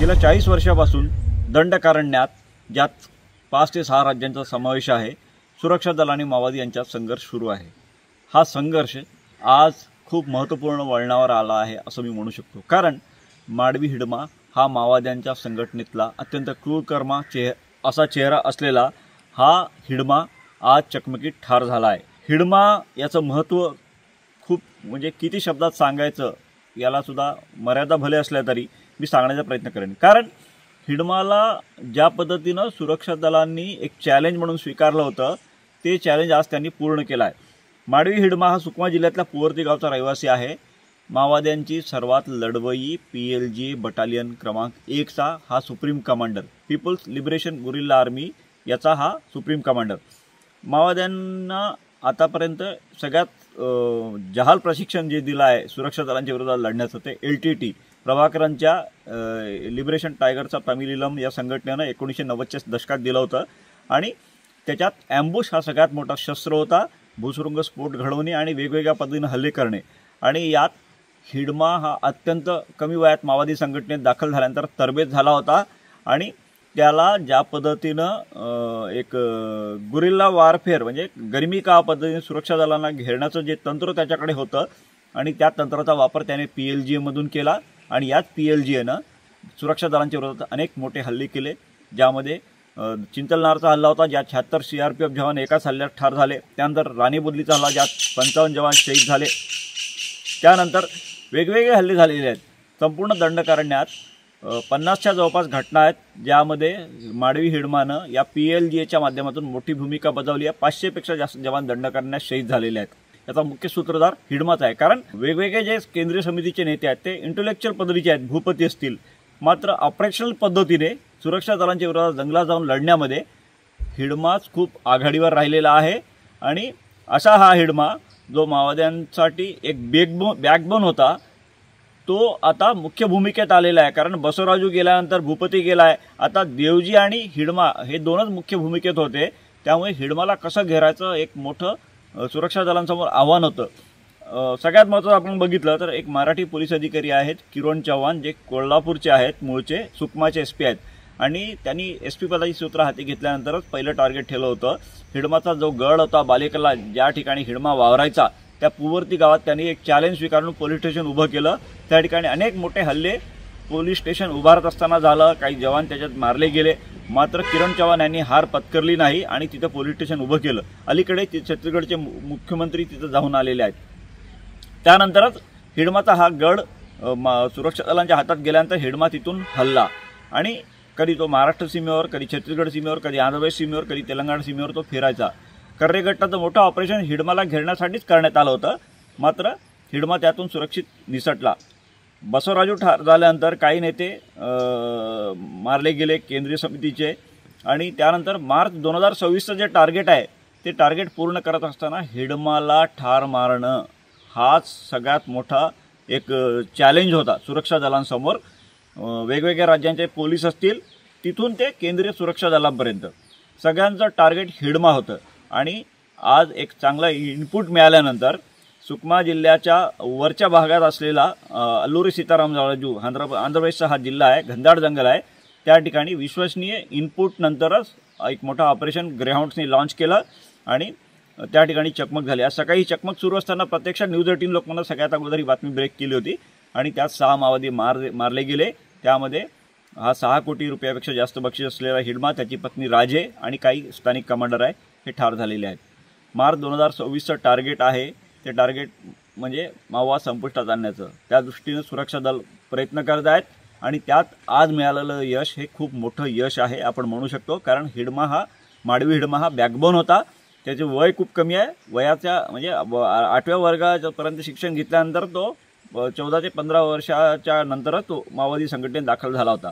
गेल्या 40 वर्षापासून दंडकारण्यात ज्यात 5 ते 6 राज्यांचा समावेश आहे, सुरक्षा दल आणि माओवादी यांच्यात संघर्ष सुरू आहे। हा संघर्ष आज खूप महत्त्वपूर्ण वळणावर आला आहे असं मी म्हणू शकतो, कारण माडवी हिडमा हा माओवाद्यांच्या संघटनेतला अत्यंत क्रूरकर्मा असा चेहरा असलेला हा हिडमा आज चकमकीत ठार झाला आहे। हिडमा याचं महत्त्व खूप म्हणजे किती शब्दात सांगायचं याला सुद्धा मर्यादा भले असल्या तरी मी सांगण्याचा प्रयत्न करेन, कारण हिडमाला ज्या पद्धतीनं सुरक्षा दलांनी एक चॅलेंज म्हणून स्वीकारलं होतं ते चॅलेंज आज त्यांनी पूर्ण केलं आहे। माडवी हिडमा हा सुकमा जिल्ह्यातल्या पुवर्ती गावचा रहिवासी आहे। माओवाद्यांची सर्वात लढवयी PLG बटालियन क्रमांक 1चा हा supreme commander, people's liberation guerrilla army याचा हा सुप्रीम कमांडर। माओवाद्यांना आतापर्यंत सगळ्यात जहाल प्रशिक्षण जे दिलं आहे सुरक्षा दलांच्या विरोधात लढण्याचं ते LTT प्रभाकरांच्या लिबरेशन टायगरचा फॅमिलीलम या संघटनेनं 1990च्या दशकात दिलं होतं आणि त्याच्यात ॲम्बुश हा सगळ्यात मोठा शस्त्र होता, भूसुरुंग स्फोट घडवणे आणि वेगवेगळ्या पद्धतीनं हल्ले करणे। आणि यात हिडमा हा अत्यंत कमी वयात माओवादी संघटनेत दाखल झाल्यानंतर तरबेज झाला होता आणि त्याला ज्या पद्धतीनं एक गुरिल्ला वारफेअर म्हणजे गरमी का पद्धतीने सुरक्षा दलांना घेरण्याचं जे तंत्र त्याच्याकडे होतं आणि त्या तंत्राचा वापर त्याने PLGमधून केला आणि याच PLGनं सुरक्षा दलांच्या विरोधात अनेक मोठे हल्ले केले, ज्यामध्ये चिंतलनारचा हल्ला होता ज्यात 76 CRPF जवान एकाच हल्ल्यात ठार झाले। त्यानंतर राणीबुद्लीचा हल्ला ज्यात 55 जवान शहीद झाले। त्यानंतर वेगवेगळे हल्ले झालेले आहेत। संपूर्ण दंडकारण्यात 50च्या जवळपास घटना आहेत, ज्यामध्ये माडवी हिडमानं या PLGच्या माध्यमातून मोठी भूमिका बजावली आहे। 500पेक्षा जास्त जवान दंडकारण्यात शहीद झालेले आहेत। याचा मुख्य सूत्रधार हिडमाच आहे, कारण वेगवेगळे जे केंद्रीय समितीचे नेते आहेत ते इंटेलेक्च्युअल पद्धतीचे आहेत, भूपती असतील, मात्र ऑपरेशनल पद्धतीने सुरक्षा दलांच्या विरोधात जंगलात जाऊन लढण्यामध्ये हिडमाच खूप आघाडीवर राहिलेला आहे। आणि असा हा हिडमा जो माओवाद्यांसाठी एक बॅकबोन होता तो आता मुख्य भूमिकेत आलेला आहे, कारण बसवराजू गेल्यानंतर भूपती गेला आहे, आता देवजी आणि हिडमा हे दोनच मुख्य भूमिकेत होते। त्यामुळे हिडमाला कसं घेरायचं एक मोठं सुरक्षा दलांसमोर आव्हान होतं। सगळ्यात महत्त्वाचं आपण बघितलं तर एक मराठी पोलीस अधिकारी आहेत किरण चव्हाण, जे कोल्हापूरचे आहेत, मूळचे सुकमाचे SP आहेत आणि त्यांनी SP पदाची सूत्र हाती घेतल्यानंतरच पहिलं टार्गेट ठेवलं होतं। हिडमाचा जो गड होता बालेकला, ज्या ठिकाणी हिडमा वावरायचा, त्या पुवर्ती गावात त्यांनी एक चॅलेंज स्वीकारून पोलीस स्टेशन उभं केलं। त्या ठिकाणी अनेक मोठे हल्ले पोलीस स्टेशन उभारत असताना झालं, काही जवान त्याच्यात मारले गेले, मात्र किरण चव्हाण यांनी हार पत्करली नाही आणि तिथं पोलीस स्टेशन उभं केलं। अलीकडे छत्तीसगडचे मुख्यमंत्री तिथं जाऊन आलेले आहेत। त्यानंतरच हिडमाचा हा गड सुरक्षा दलांच्या हातात गेल्यानंतर हिडमा तिथून हल्ला आणि कधी तो महाराष्ट्र सीमेवर, कधी छत्तीसगड सीमेवर, कधी आंध्र प्रदेश सीमेवर, कधी तेलंगणा सीमेवर तो फिरायचा। कर्रेगट्टाचं मोठं ऑपरेशन हिडमाला घेरण्यासाठीच करण्यात आलं होतं, मात्र हिडमा त्यातून सुरक्षित निसटला। बसवराजू ठार झाल्यानंतर काही नेते मारले गेले केंद्रीय समितीचे आणि त्यानंतर मार्च 2026चं जे टार्गेट आहे ते टार्गेट पूर्ण करत असताना हिडमाला ठार मारणं हाच सगळ्यात मोठा एक चॅलेंज होता सुरक्षा दलांसमोर। वेगवेगळ्या राज्यांचे पोलीस असतील तिथून ते केंद्रीय सुरक्षा दलांपर्यंत सगळ्यांचं टार्गेट हिडमा होतं आणि आज एक चांगला इनपुट मिळाल्यानंतर सुकमा जिल्ह्याच्या वरच्या भागात असलेला अल्लुरी सीताराम राजू आंध्र प्रदेशचा हा जिल्हा आहे, घनदाट जंगल आहे, त्या ठिकाणी विश्वसनीय इनपुट नंतरच एक मोठा ऑपरेशन ग्रेहाउंड्सनी लॉन्च केलं आणि त्या ठिकाणी चकमक झाली। आज सकाळी चकमक सुरू असताना प्रत्यक्षात न्यूज 18 लोकांना सगळ्यात अगोदर ही बातमी ब्रेक केली होती आणि त्यात 6 माओवादी मारले गेले। त्यामध्ये हा 6 कोटी रुपयापेक्षा जास्त बक्षीस असलेला हिडमा, त्याची पत्नी राजे आणि काही स्थानिक कमांडर आहे हे ठार झालेले आहेत। मार्च 2026चं टार्गेट आहे, ते टार्गेट म्हणजे माओवाद संपुष्टात आणण्याचं, त्या दृष्टीनं सुरक्षा दल प्रयत्न करत आहेत आणि त्यात आज मिळालेलं यश हे खूप मोठं यश आहे आपण म्हणू शकतो, कारण माडवी हिडमा हा बॅकबोन होता। त्याचे वय खूप कमी आहे, वयाच्या म्हणजे 8व्या वर्गापर्यंत शिक्षण घेतल्यानंतर तो 14 ते 15 वर्षाच्या नंतरच तो माओवादी संघटनेत दाखल झाला होता।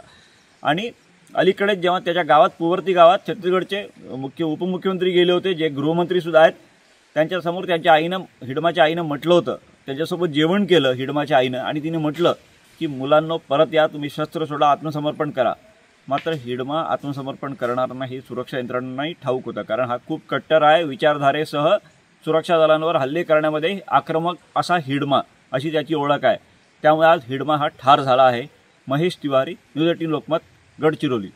आणि अलीकडेच जेव्हा त्याच्या गावात पुवर्ती गावात छत्तीसगडचे उपमुख्यमंत्री गेले होते, जे गृहमंत्रीसुद्धा आहेत, त्यांच्यासमोर त्यांच्या आईनं, हिडमाच्या आईनं म्हटलं होतं, त्याच्यासोबत जेवण केलं हिडमाच्या आईनं आणि तिने म्हटलं की मुलांनो परत या, तुम्ही शस्त्र सोडा, आत्मसमर्पण करा। मात्र हिडमा आत्मसमर्पण करणार नाही सुरक्षा यंत्रणांनाही ठाऊक होतं, कारण हा खूप कट्टर आहे, विचारधारेसह सुरक्षा दलांवर हल्ले करण्यामध्ये आक्रमक असा हिडमा अशी त्याची ओळख आहे। त्यामुळे आज हिडमा हा ठार झाला आहे महेश तिवारी, न्यूज 18 लोकमत, गडचिरोली।